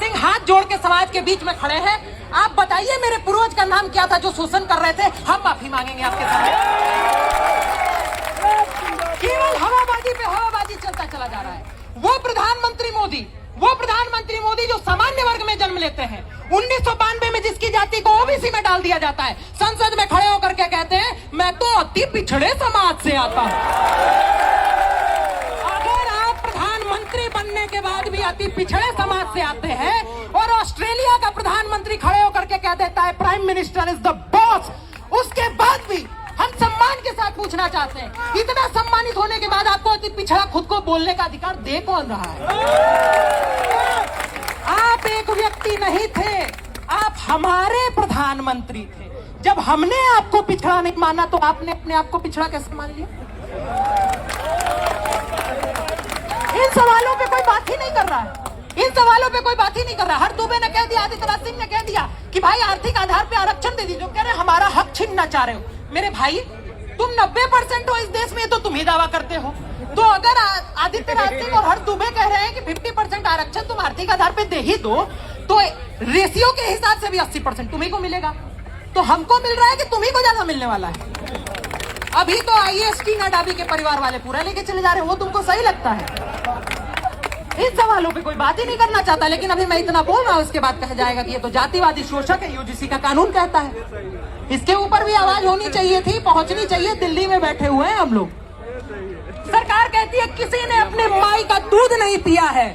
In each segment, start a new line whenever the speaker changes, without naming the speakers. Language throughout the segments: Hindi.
सिंह हाथ जोड़ के समाज के बीच में खड़े हैं। आप बताइए मेरे पूर्वज का नाम क्या था जो शोषण कर रहे थे? हम माफी मांगेंगे आपके सामने। केवल हवाबाजी पे हवाबाजी चलता चला जा रहा है। वो प्रधानमंत्री मोदी जो सामान्य वर्ग में जन्म लेते हैं, 1992 में जिसकी जाति को ओबीसी में डाल दिया जाता है, संसद में खड़े होकर के कहते हैं मैं तो अति पिछड़े समाज से आता हूं। अगर आप प्रधानमंत्री बनने के बाद भी अति पिछड़े समाज से आते हैं और ऑस्ट्रेलिया का प्रधानमंत्री खड़े होकर के कह देता है prime minister is the boss, उसके बाद भी हम सम्मान के साथ पूछना चाहते हैं, इतना सम्मानित होने के बाद आपको अति पिछड़ा खुद को बोलने का अधिकार दे कौन रहा है? आप एक व्यक्ति नहीं थे, आप हमारे प्रधानमंत्री थे। जब हमने आपको पिछड़ा नहीं माना तो आपने अपने आप को पिछड़ा कैसे मान लिया? इन सवालों पे कोई बात ही नहीं कर रहा है। इन सवालों पे कोई बात ही नहीं कर रहा। हर दुबे ने कह दिया, आदित्यनाथ सिंह ने कह दिया कि भाई आर्थिक आधार पे आरक्षण दे दीजिए। कह रहे हमारा हक छीनना चाह रहे हो। मेरे भाई तुम 90% हो इस देश में, तो तुम ही दावा करते हो। तो अगर आदित्यनाथ सिंह और हर दुबे कह रहे हैं कि 50% आरक्षण तुम आर्थिक आधार पे दे ही दो, तो रेशियो के हिसाब से भी 80% तुम्ही को मिलेगा। तो हमको मिल रहा है कि तुम्ही को ज्यादा मिलने वाला है। अभी तो आईएसटी नाडाबी के परिवार वाले पूरा लेके चले जा रहे हैं, वो तुमको सही लगता है? इन सवालों पे कोई बात ही नहीं करना चाहता। लेकिन अभी मैं इतना बोल रहा हूं, उसके बाद कहा जाएगा कि ये तो जातिवादी शोषक है, यूजीसी का कानून कहता है। इसके ऊपर भी आवाज होनी चाहिए थी, पहुंचनी चाहिए। दिल्ली में बैठे हुए हैं हम लोग। सरकार कहती है किसी ने अपने माई का दूध नहीं पिया है।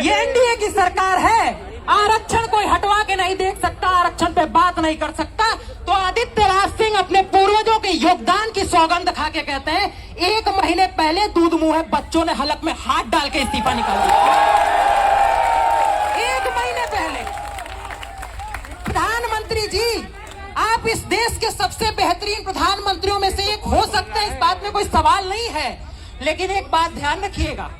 ये एनडीए की सरकार है। आरक्षण कोई हटवा के नहीं देख सकता, आरक्षण पे बात नहीं कर सकता। तो आदित्यनाथ सिंह अपने पूर्वजों के योगदान की सौगंध खा के कहते हैं 1 महीने पहले दूध मुंह बच्चों ने हलक में हाथ डाल के इस्तीफा निकाल दिया। 1 महीने पहले। प्रधानमंत्री जी, आप इस देश के सबसे बेहतरीन प्रधानमंत्रियों में से एक हो सकते हैं, इस बात में कोई सवाल नहीं है। लेकिन एक बात ध्यान रखिएगा,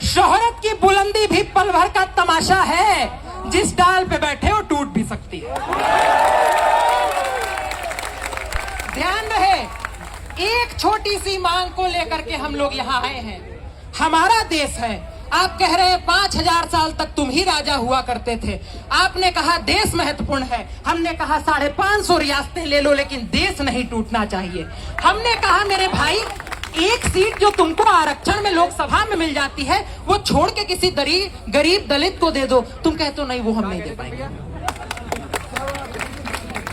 शोहरत की बुलंदी भी पल भर का तमाशा है। जिस डाल पे बैठे वो टूट भी सकती है। ध्यान रहे, एक छोटी सी मांग को लेकर के हम लोग यहाँ आए हैं। हमारा देश है। आप कह रहे हैं 5000 साल तक तुम ही राजा हुआ करते थे। आपने कहा देश महत्वपूर्ण है। हमने कहा 550 रियासतें ले लो, लेकिन देश नहीं टूटना चाहिए। हमने कहा मेरे भाई, एक सीट जो तुमको आरक्षण में लोकसभा में मिल जाती है, वो छोड़ के किसी गरीब दलित को दे दो। तुम कहते हो नहीं, वो हम नहीं दे पाएंगे।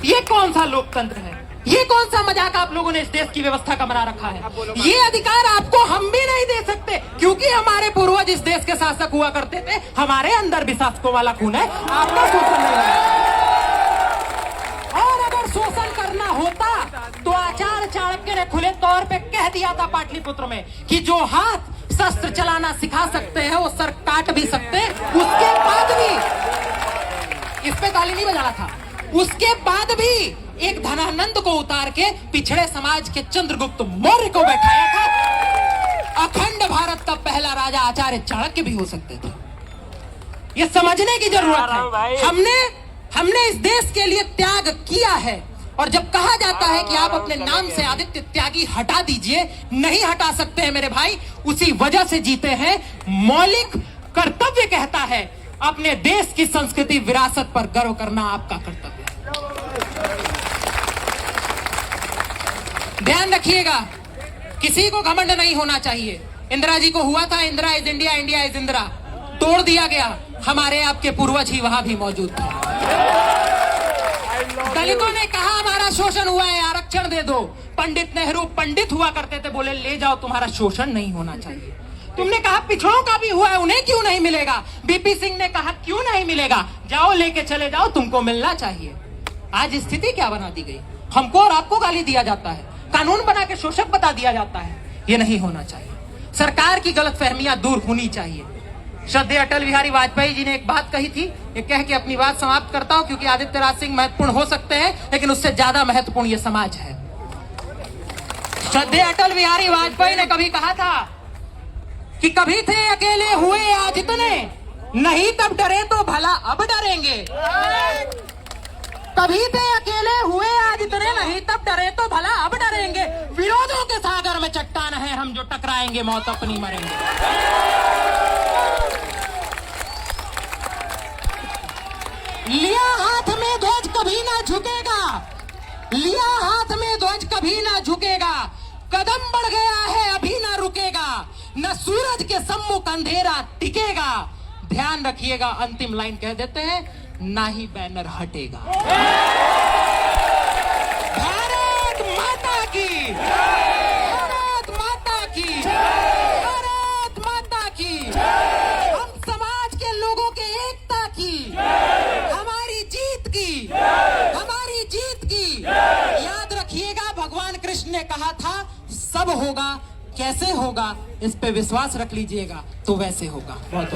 ये कौन सा लोकतंत्र है? ये कौन सा मजाक आप लोगों ने इस देश की व्यवस्था का बना रखा है? ये अधिकार आपको हम भी नहीं दे सकते, क्योंकि हमारे पूर्वज इस देश के शासक हुआ करते थे। हमारे अंदर भी शासकों वाला खून है। आपका शोषण नहीं है। और अगर शोषण करना होता तो आचार्य चाणक्य ने खुले तौर पे कह दिया था पाटलिपुत्र में कि जो हाथ शस्त्र चलाना सिखा सकते हैं वो सर काट भी सकते हैं। उसके बाद भी, इस पे ताली नहीं बजाना था, उसके बाद भी एक धनानंद को उतार के पिछड़े समाज के चंद्रगुप्त मौर्य को बैठाया था। अखंड भारत का पहला राजा आचार्य चाणक्य भी हो सकते थे। ये समझने की जरूरत है। हमने इस देश के लिए त्याग किया है। और जब कहा जाता है कि आप अपने नाम से आदित्य त्यागी हटा दीजिए, नहीं हटा सकते हैं मेरे भाई। उसी वजह से जीते हैं। मौलिक कर्तव्य कहता है अपने देश की संस्कृति विरासत पर गर्व करना आपका कर्तव्य है। ध्यान रखिएगा, किसी को घमंड नहीं होना चाहिए। इंदिरा जी को हुआ था, Indira is India, India is Indira, तोड़ दिया गया। हमारे आपके पूर्वज ही वहां भी मौजूद थे। दलितों ने कहा हमारा शोषण हुआ है, आरक्षण दे दो। पंडित नेहरू पंडित हुआ करते थे, बोले ले जाओ, तुम्हारा शोषण नहीं होना चाहिए। तुमने कहा पिछड़ों का भी हुआ है, उन्हें क्यों नहीं मिलेगा? बीपी सिंह ने कहा क्यों नहीं मिलेगा, जाओ लेके चले जाओ, तुमको मिलना चाहिए। आज स्थिति क्या बना दी गई? हमको और आपको गाली दिया जाता है, कानून बना के शोषक बता दिया जाता है। ये नहीं होना चाहिए। सरकार की गलतफहमियां दूर होनी चाहिए। श्रद्धेय अटल बिहारी वाजपेयी जी ने एक बात कही थी, ये कह के अपनी बात समाप्त करता हूं, क्योंकि आदित्यनाथ सिंह महत्वपूर्ण हो सकते हैं, लेकिन उससे ज्यादा महत्वपूर्ण ये समाज है। श्रद्धेय अटल बिहारी वाजपेयी ने कभी कहा था कि कभी थे अकेले हुए आज इतने, नहीं तब डरे तो भला अब डरेंगे। कभी थे अकेले हुए आज इतने, नहीं तब डरे तो भला अब डरेंगे। विरोधों के सागर में चट्टान है हम, जो टकराएंगे मौत अपनी मरेंगे। लिया हाथ में ध्वज कभी ना झुकेगा, लिया हाथ में ध्वज कभी ना झुकेगा, कदम बढ़ गया है अभी ना रुकेगा, न सूरज के सम्मुख अंधेरा टिकेगा। ध्यान रखिएगा, अंतिम लाइन कह देते हैं, ना ही बैनर हटेगा। भारत माता की, भारत माता की, भारत माता की। हम समाज के लोगों के एकता की, हमारी जीत की, हमारी जीत की। याद रखिएगा, भगवान कृष्ण ने कहा था सब होगा, कैसे होगा इस पे विश्वास रख लीजिएगा तो वैसे होगा। बहुत